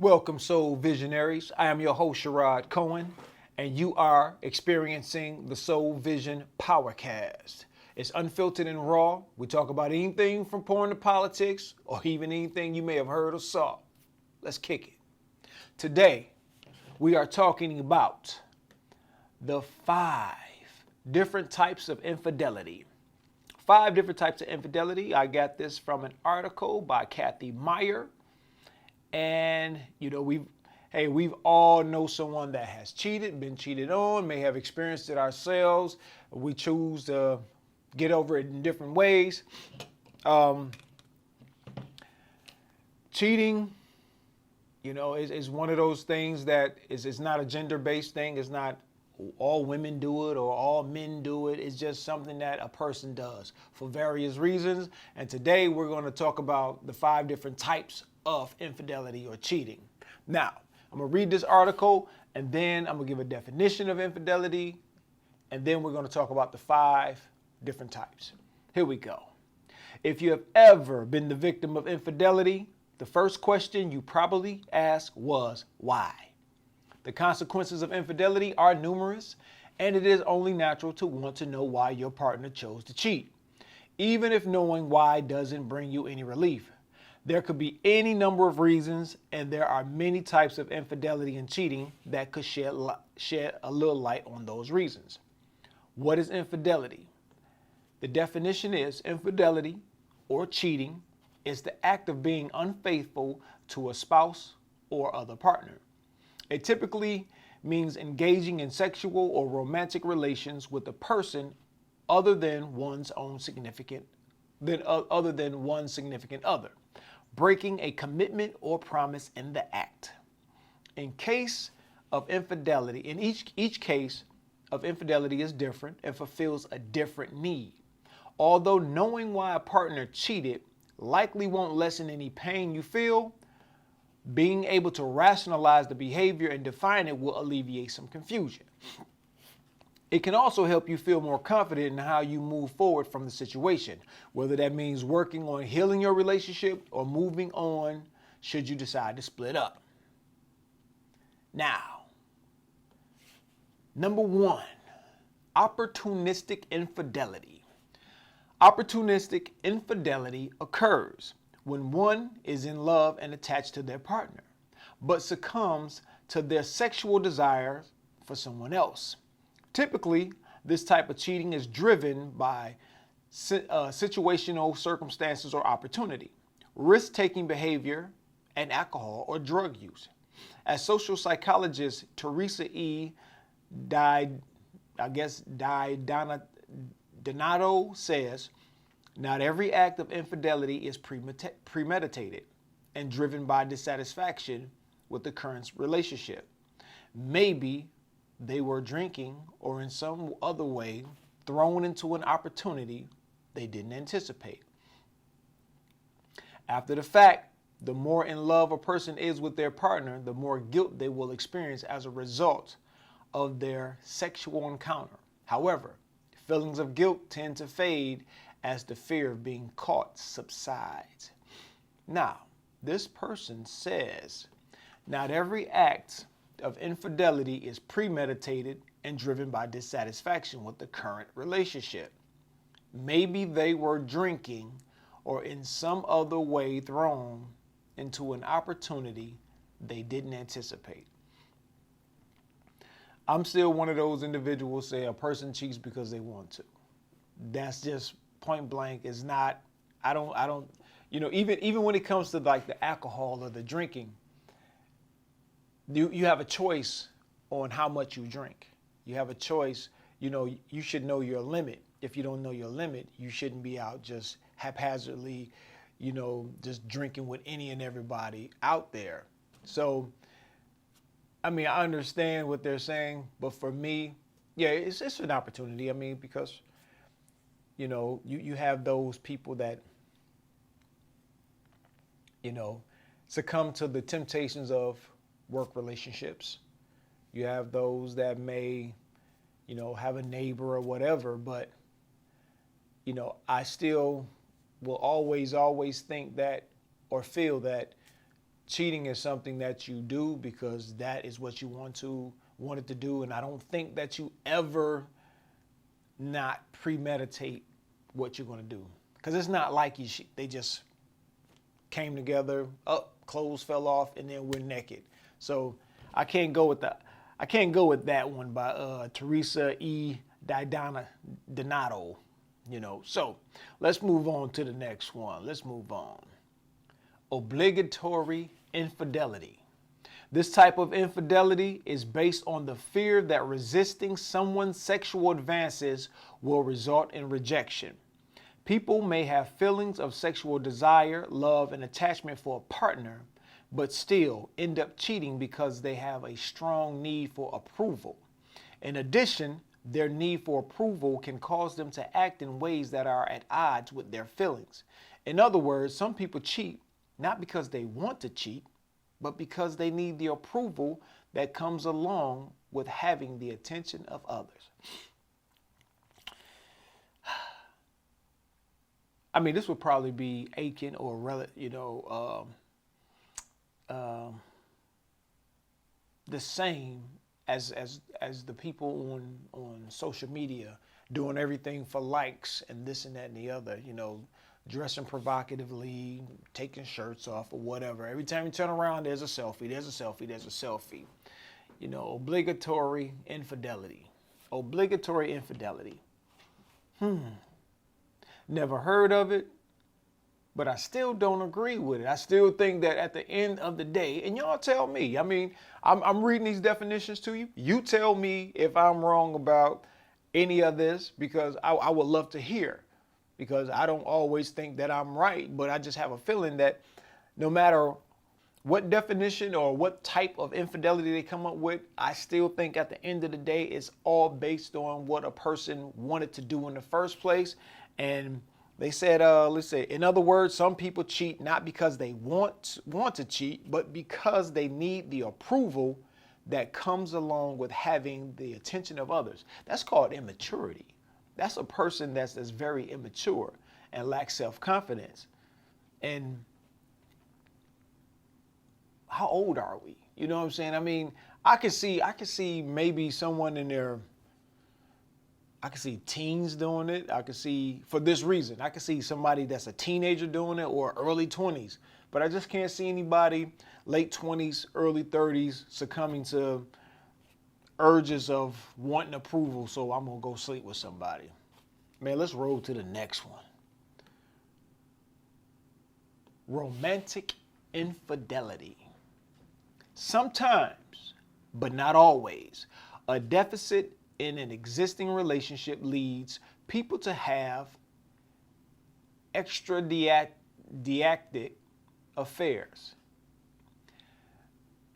Welcome, Soul Visionaries. I am your host, Sherrod Cohen, and you are experiencing the Soul Vision Powercast. It's unfiltered and raw. We talk about anything from porn to politics, or even anything you may have heard or saw. Let's kick it. Today, we are talking about the 5 different types of infidelity. 5 different types of infidelity. I got this from an article by Kathy Meyer. And we've all know someone that has cheated, been cheated on, may have experienced it ourselves. We choose to get over it in different ways. Cheating, is one of those things that is not a gender-based thing. It's not all women do it or all men do it. It's just something that a person does for various reasons. And today we're going to talk about the 5 different types of infidelity or cheating. Now, I'm going to read this article, and then I'm going to give a definition of infidelity, and then we're going to talk about the 5 different types. Here we go. If you have ever been the victim of infidelity, the first question you probably asked was, why? The consequences of infidelity are numerous, and it is only natural to want to know why your partner chose to cheat, even if knowing why doesn't bring you any relief. There could be any number of reasons, and there are many types of infidelity and cheating that could shed a little light on those reasons. What is infidelity? The definition is infidelity or cheating is the act of being unfaithful to a spouse or other partner. It typically means engaging in sexual or romantic relations with a person other than one's significant other, breaking a commitment or promise in the act. In case of infidelity, each case of infidelity is different and fulfills a different need. Although knowing why a partner cheated likely won't lessen any pain you feel, being able to rationalize the behavior and define it will alleviate some confusion. It can also help you feel more confident in how you move forward from the situation, whether that means working on healing your relationship or moving on should you decide to split up. Now, number 1, opportunistic infidelity. Opportunistic infidelity occurs when one is in love and attached to their partner, but succumbs to their sexual desires for someone else. Typically, this type of cheating is driven by situational circumstances or opportunity, risk-taking behavior, and alcohol or drug use. As social psychologist Teresa E. Donato says, not every act of infidelity is premeditated and driven by dissatisfaction with the current relationship. Maybe they were drinking or in some other way thrown into an opportunity they didn't anticipate. After the fact, the more in love a person is with their partner, the more guilt they will experience as a result of their sexual encounter. However, feelings of guilt tend to fade as the fear of being caught subsides. Now, this person says, not every act of infidelity is premeditated and driven by dissatisfaction with the current relationship. Maybe they were drinking or in some other way thrown into an opportunity they didn't anticipate. I'm still one of those individuals say a person cheats because they want to. That's just point blank. Is not, I don't, even when it comes to like the alcohol or the drinking, you have a choice on how much you drink. You have a choice. You should know your limit. If you don't know your limit, you shouldn't be out just haphazardly, just drinking with any and everybody out there. So, I understand what they're saying, but for me, yeah, it's an opportunity. Because, you have those people that, succumb to the temptations of work relationships. You have those that may, have a neighbor or whatever, but, I still will always think that or feel that cheating is something that you do because that is what you wanted to do, and I don't think that you ever not premeditate what you're going to do, because it's not like they just came together, clothes fell off, and then we're naked. So I can't go with that one by Teresa E. Donato. So let's move on to the next one. Let's move on. Obligatory infidelity. This type of infidelity is based on the fear that resisting someone's sexual advances will result in rejection. People may have feelings of sexual desire, love, and attachment for a partner, but still end up cheating because they have a strong need for approval. In addition, their need for approval can cause them to act in ways that are at odds with their feelings. In other words, some people cheat not because they want to cheat, but because they need the approval that comes along with having the attention of others. I mean, this would probably be Aiken or, the same as the people on social media doing everything for likes and this and that and the other, dressing provocatively, taking shirts off or whatever. Every time you turn around, there's a selfie, there's a selfie, there's a selfie. Obligatory infidelity. Obligatory infidelity. Never heard of it, but I still don't agree with it. I still think that at the end of the day, and y'all tell me, I mean, I'm reading these definitions to you. You tell me if I'm wrong about any of this, because I would love to hear. Because I don't always think that I'm right, but I just have a feeling that no matter what definition or what type of infidelity they come up with, I still think at the end of the day, it's all based on what a person wanted to do in the first place. And they said, let's say, in other words, some people cheat not because they want to cheat, but because they need the approval that comes along with having the attention of others. That's called immaturity. That's a person that's very immature and lacks self-confidence. And how old are we? You know what I'm saying? I mean, I could see maybe someone in their, I could see teens doing it. I could see, for this reason, I could see somebody that's a teenager doing it or early 20s. But I just can't see anybody late 20s, early 30s succumbing to urges of wanting approval, so I'm gonna go sleep with somebody. Man, let's roll to the next one. Romantic infidelity. Sometimes, but not always, a deficit in an existing relationship leads people to have extradietic affairs.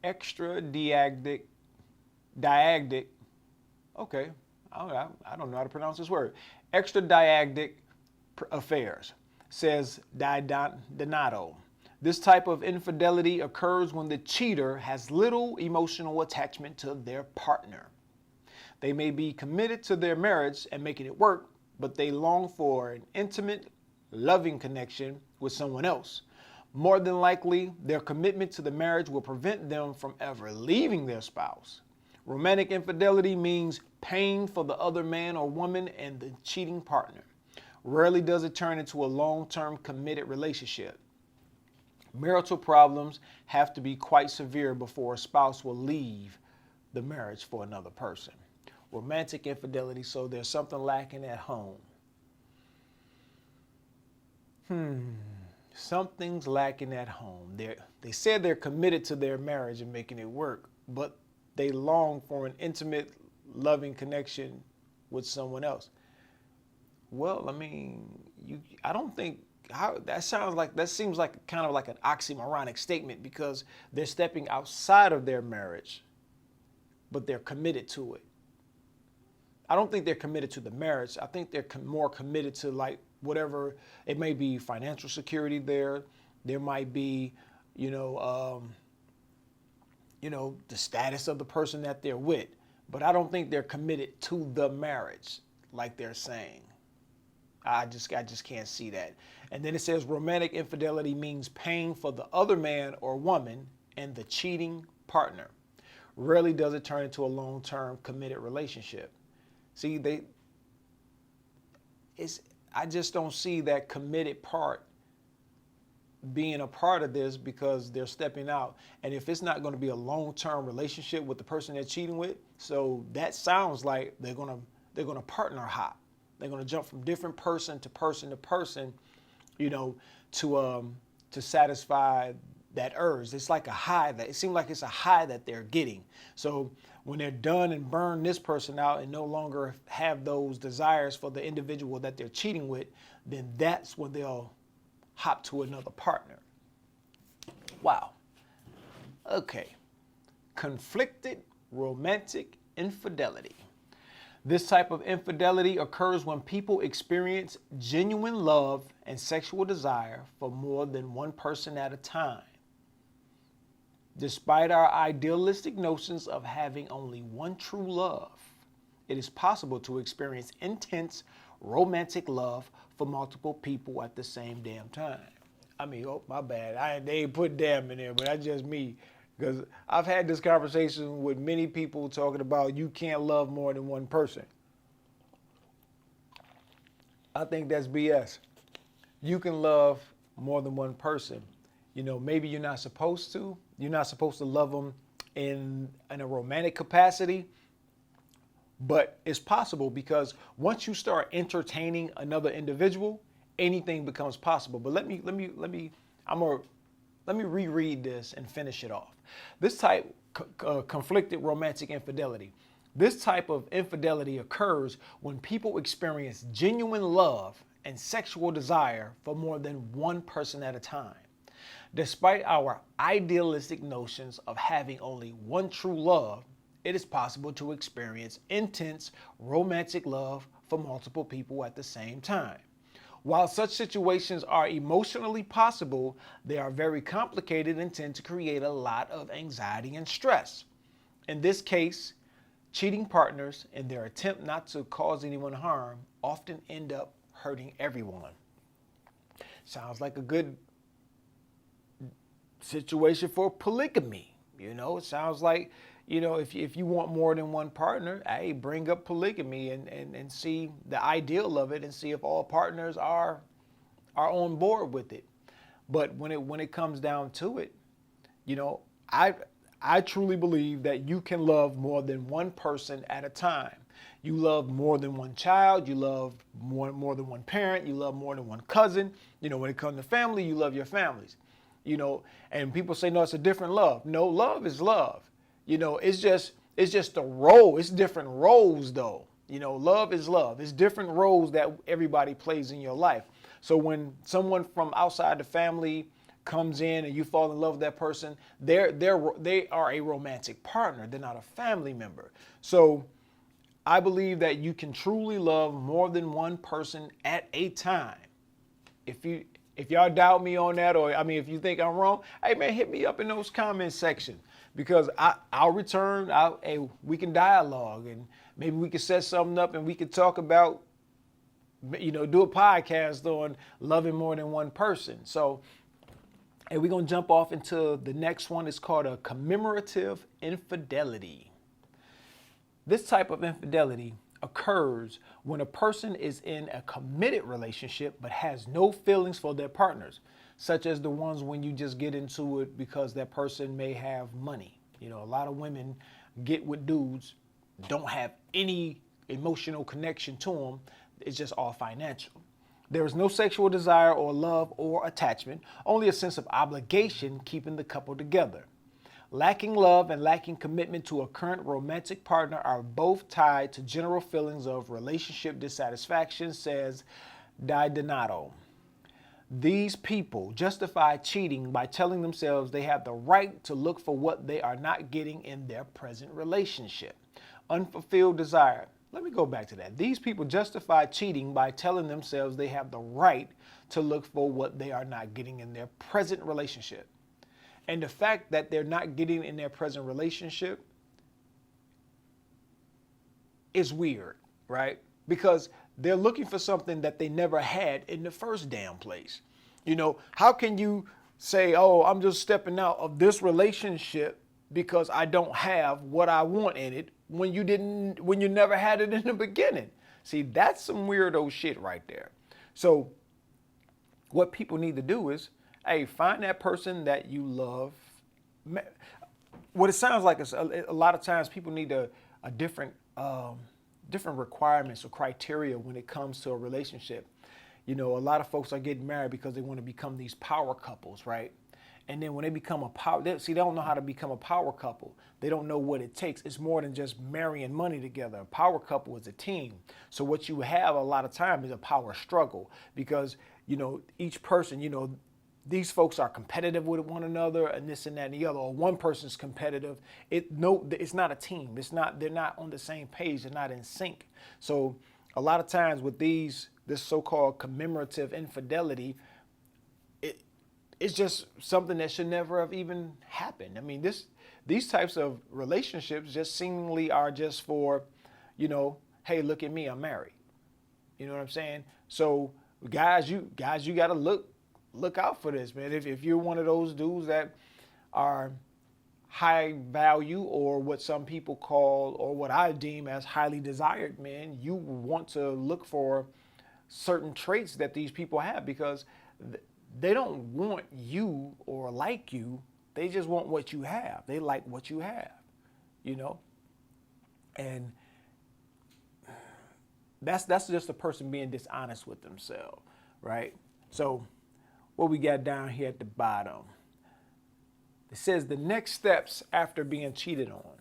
Extradietic. Okay, I don't know how to pronounce this word. Extradietic affairs, says Donato. This type of infidelity occurs when the cheater has little emotional attachment to their partner. They may be committed to their marriage and making it work, but they long for an intimate, loving connection with someone else. More than likely, their commitment to the marriage will prevent them from ever leaving their spouse. Romantic infidelity means pain for the other man or woman and the cheating partner. Rarely does it turn into a long-term committed relationship. Marital problems have to be quite severe before a spouse will leave the marriage for another person. Romantic infidelity, so there's something lacking at home. Something's lacking at home. They said they're committed to their marriage and making it work, but they long for an intimate, loving connection with someone else. Well, I mean, I don't think that seems like kind of like an oxymoronic statement, because they're stepping outside of their marriage, but they're committed to it. I don't think they're committed to the marriage. I think they're more committed to, like, whatever it may be, financial security there. There might be, the status of the person that they're with. But I don't think they're committed to the marriage like they're saying. I just can't see that. And then it says romantic infidelity means pain for the other man or woman and the cheating partner. Rarely does it turn into a long-term committed relationship. See, I just don't see that committed part being a part of this because they're stepping out. And if it's not going to be a long-term relationship with the person they're cheating with, so that sounds like they're going to partner hop. They're going to jump from different person to person to person, to satisfy that urge. It's like a high it seems like it's a high that they're getting. So when they're done and burn this person out and no longer have those desires for the individual that they're cheating with, then that's when they'll hop to another partner. Wow. Okay. Conflicted romantic infidelity. This type of infidelity occurs when people experience genuine love and sexual desire for more than one person at a time. Despite our idealistic notions of having only one true love, it is possible to experience intense romantic love for multiple people at the same damn time. I mean, oh, my bad. They ain't put damn in there, but that's just me. Because I've had this conversation with many people talking about you can't love more than one person. I think that's BS. You can love more than one person. Maybe you're not supposed to. You're not supposed to love them in a romantic capacity. But it's possible because once you start entertaining another individual, anything becomes possible. But let me reread this and finish it off. This type conflicted romantic infidelity. This type of infidelity occurs when people experience genuine love and sexual desire for more than one person at a time. Despite our idealistic notions of having only one true love, it is possible to experience intense romantic love for multiple people at the same time. While such situations are emotionally possible, they are very complicated and tend to create a lot of anxiety and stress. In this case, cheating partners, in their attempt not to cause anyone harm, often end up hurting everyone. Sounds like a good situation for polygamy. It sounds like, if you want more than one partner, hey, bring up polygamy and see the ideal of it and see if all partners are on board with it. But when it comes down to it, I truly believe that you can love more than one person at a time. You love more than one child. You love more than one parent. You love more than one cousin. When it comes to family, you love your families. And people say, no, it's a different love. No, love is love. It's just a role. It's different roles though. Love is love. It's different roles that everybody plays in your life. So when someone from outside the family comes in and you fall in love with that person, they are a romantic partner. They're not a family member. So I believe that you can truly love more than one person at a time. If y'all doubt me on that, or if you think I'm wrong, hey man, hit me up in those comments section because I'll return. We can dialogue and maybe we can set something up and we can talk about, do a podcast on loving more than one person. So, and we're gonna jump off into the next one. It's called a commemorative infidelity. This type of infidelity occurs when a person is in a committed relationship but has no feelings for their partners, such as the ones when you just get into it because that person may have money. A lot of women get with dudes, don't have any emotional connection to them. It's just all financial. There is no sexual desire or love or attachment, only a sense of obligation keeping the couple together. Lacking love and lacking commitment to a current romantic partner are both tied to general feelings of relationship dissatisfaction, says DiDonato. These people justify cheating by telling themselves they have the right to look for what they are not getting in their present relationship. Unfulfilled desire. Let me go back to that. These people justify cheating by telling themselves they have the right to look for what they are not getting in their present relationship. And the fact that they're not getting in their present relationship is weird, right? because they're looking for something that they never had in the first damn place. You know, how can you say, oh, I'm just stepping out of this relationship because I don't have what I want in it when you never had it in the beginning? See, that's some weirdo shit right there. So what people need to do is, hey, find that person that you love. What it sounds like is a lot of times people need a different different requirements or criteria when it comes to a relationship. You know, a lot of folks are getting married because they want to become these power couples, right? And then when they become they don't know how to become a power couple. They don't know what it takes. It's more than just marrying money together. A power couple is a team. So what you have a lot of time is a power struggle because, you know, each person, you know, these folks are competitive with one another and this and that and the other, or one person's competitive. It's not a team. They're not on the same page. They're not in sync. So a lot of times with this so-called commemorative infidelity, it's just something that should never have even happened. I mean, these types of relationships just seemingly are just for, you know, hey, look at me, I'm married. You know what I'm saying? So guys, you got to look out for this, man. If you're one of those dudes that are high value, or what some people call, or what I deem as highly desired men, you want to look for certain traits that these people have, because they don't want you or like you. They just want what you have. They like what you have, you know? And that's just a person being dishonest with themselves, right? So what we got down here at the bottom, it says the next steps after being cheated on,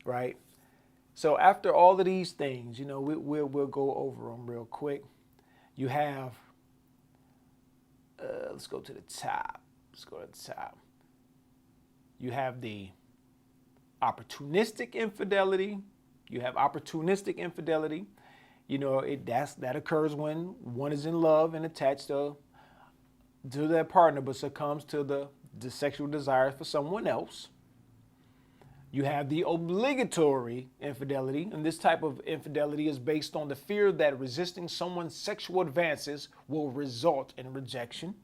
right? So after all of these things, you know, we'll go over them real quick. You have, let's go to the top. You have the opportunistic infidelity. You have opportunistic infidelity. You know, that occurs when one is in love and attached to their partner, but succumbs to the sexual desires for someone else. You have the obligatory infidelity, and this type of infidelity is based on the fear that resisting someone's sexual advances will result in rejection.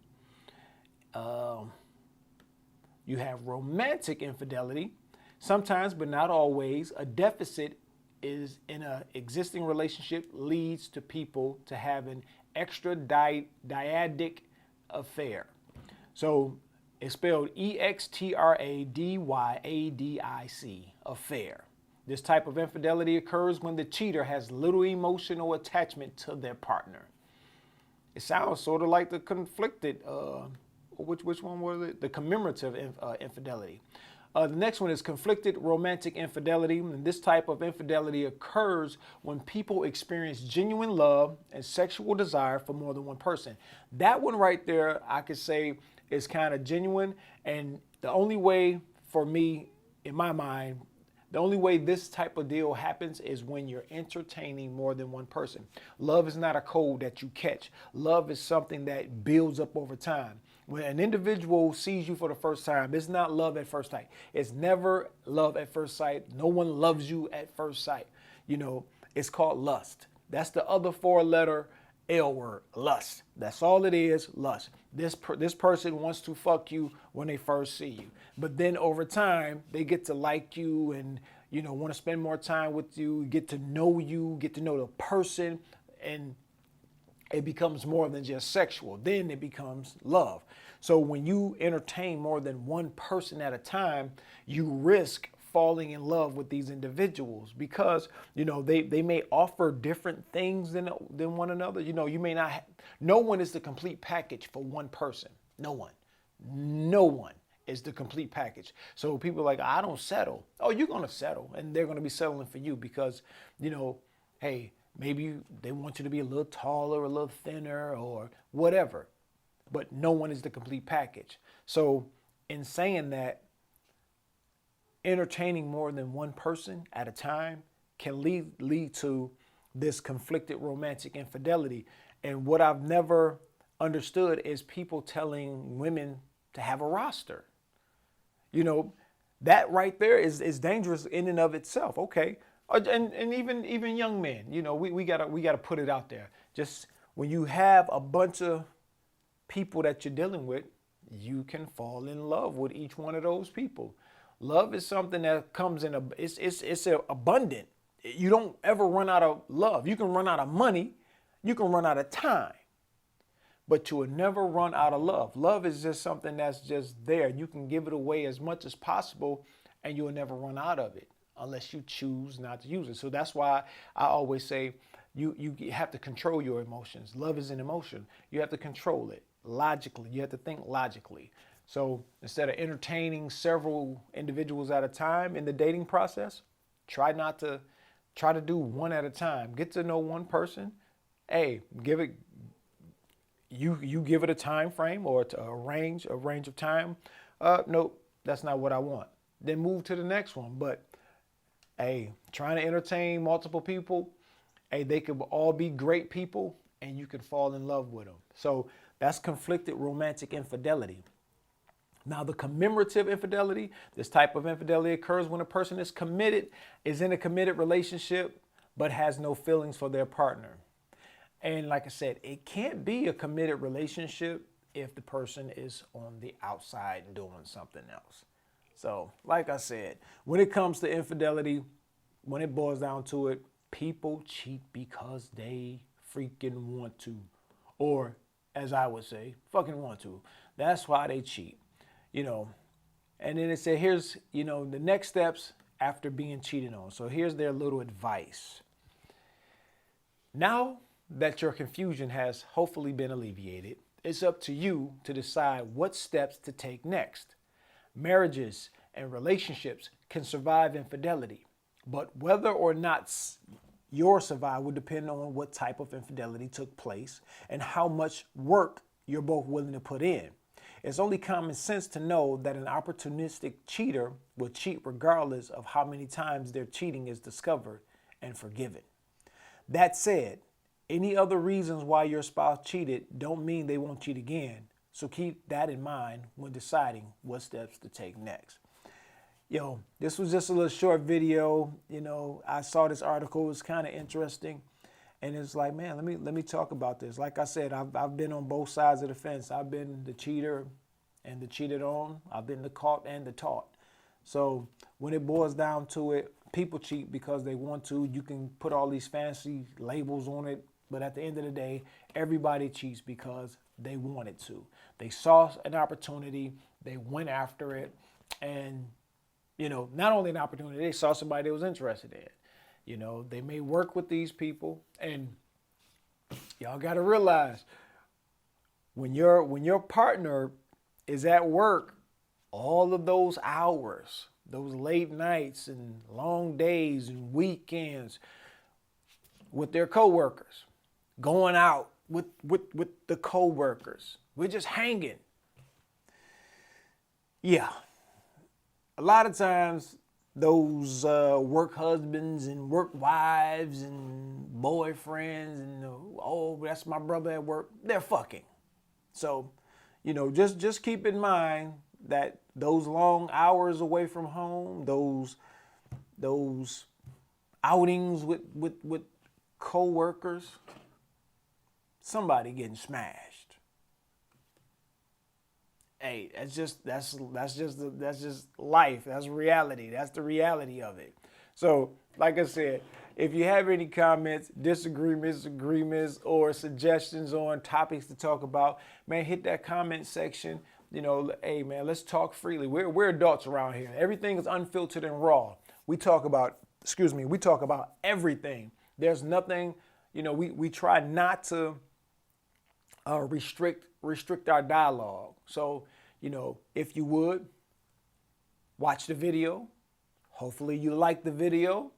You have romantic infidelity. Sometimes, but not always, a deficit is in an existing relationship leads to people to have an extradiadic affair. So it's spelled extradiadic, affair. This type of infidelity occurs when the cheater has little emotional attachment to their partner. It sounds sort of like the conflicted, which one was it? The commemorative infidelity. The next one is conflicted romantic infidelity. And this type of infidelity occurs when people experience genuine love and sexual desire for more than one person. That one right there, I could say, is kind of genuine. And the only way for me, in my mind, the only way this type of deal happens is when you're entertaining more than one person. Love is not a cold that you catch. Love is something that builds up over time. When an individual sees you for the first time, it's not love at first sight. It's never love at first sight. No one loves you at first sight. You know, it's called lust. That's the other four-letter L word, lust. That's all it is, lust. This person wants to fuck you when they first see you. But then over time, they get to like you and, you know, want to spend more time with you, get to know the person, and it becomes more than just sexual. Then it becomes love. So when you entertain more than one person at a time, you risk falling in love with these individuals because, you know, they may offer different things than one another. You know, you may not, no one is the complete package for one person. No one is the complete package. So people are like, I don't settle. Oh, you're going to settle, and they're going to be settling for you because, you know, hey, maybe they want you to be a little taller, a little thinner, or whatever. But no one is the complete package. So in saying that, entertaining more than one person at a time can lead to this conflicted romantic infidelity. And what I've never understood is people telling women to have a roster. You know, that right there is dangerous in and of itself. Okay, And even young men, we gotta put it out there. Just when you have a bunch of people that you're dealing with, you can fall in love with each one of those people. Love is something that comes in it's abundant. You don't ever run out of love. You can run out of money, you can run out of time, but you will never run out of love. Love is just something that's just there. You can give it away as much as possible, and you'll never run out of it unless you choose not to use it. So that's why I always say you have to control your emotions. Love is an emotion. You have to control it logically. You have to think logically. So instead of entertaining several individuals at a time in the dating process, try to do one at a time. Get to know one person. Hey, you give it a time frame or a range of time. Nope, that's not what I want. Then move to the next one. But hey, trying to entertain multiple people, hey, they could all be great people and you could fall in love with them. So that's conflicted romantic infidelity. Now, the commemorative infidelity, this type of infidelity occurs when a person is in a committed relationship, but has no feelings for their partner. And like I said, it can't be a committed relationship if the person is on the outside doing something else. So, like I said, when it comes to infidelity, when it boils down to it, people cheat because they freaking want to. Or, as I would say, fucking want to. That's why they cheat. And then it said, here's, the next steps after being cheated on. So here's their little advice. Now that your confusion has hopefully been alleviated, it's up to you to decide what steps to take next. Marriages and relationships can survive infidelity, but whether or not your survival will depend on what type of infidelity took place and how much work you're both willing to put in. It's only common sense to know that an opportunistic cheater will cheat regardless of how many times their cheating is discovered and forgiven. That said, any other reasons why your spouse cheated don't mean they won't cheat again. So keep that in mind when deciding what steps to take next. This was just a little short video. I saw this article. It was kind of interesting. And it's like, man, let me talk about this. Like I said, I've been on both sides of the fence. I've been the cheater and the cheated on. I've been the caught and the taught. So when it boils down to it, people cheat because they want to. You can put all these fancy labels on it. But at the end of the day, everybody cheats because they wanted to. They saw an opportunity. They went after it. And, not only an opportunity, they saw somebody they was interested in. They may work with these people, and y'all got to realize when your partner is at work, all of those hours, those late nights and long days and weekends with their coworkers, going out with the coworkers, we're just hanging. Yeah, a lot of times those work husbands and work wives and boyfriends and that's my brother at work, they're fucking. So, just keep in mind that those long hours away from home, those outings with co-workers, somebody getting smashed. Hey, that's just life. That's reality. That's the reality of it. So, like I said, if you have any comments, disagreements, agreements, or suggestions on topics to talk about, man, hit that comment section. Hey, man, let's talk freely. We're adults around here. Everything is unfiltered and raw. We talk about everything. There's nothing, we try not to restrict our dialogue. So, if you would, watch the video. Hopefully you like the video.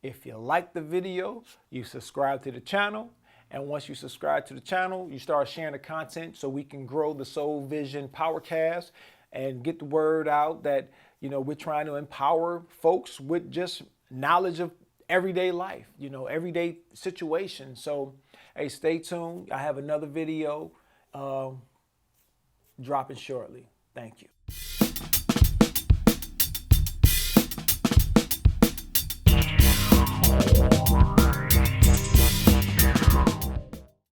If you like the video, you subscribe to the channel. And once you subscribe to the channel, you start sharing the content so we can grow the Soul Vision Powercast and get the word out that, we're trying to empower folks with just knowledge of everyday life, everyday situations. So, hey, stay tuned. I have another video dropping shortly. Thank you.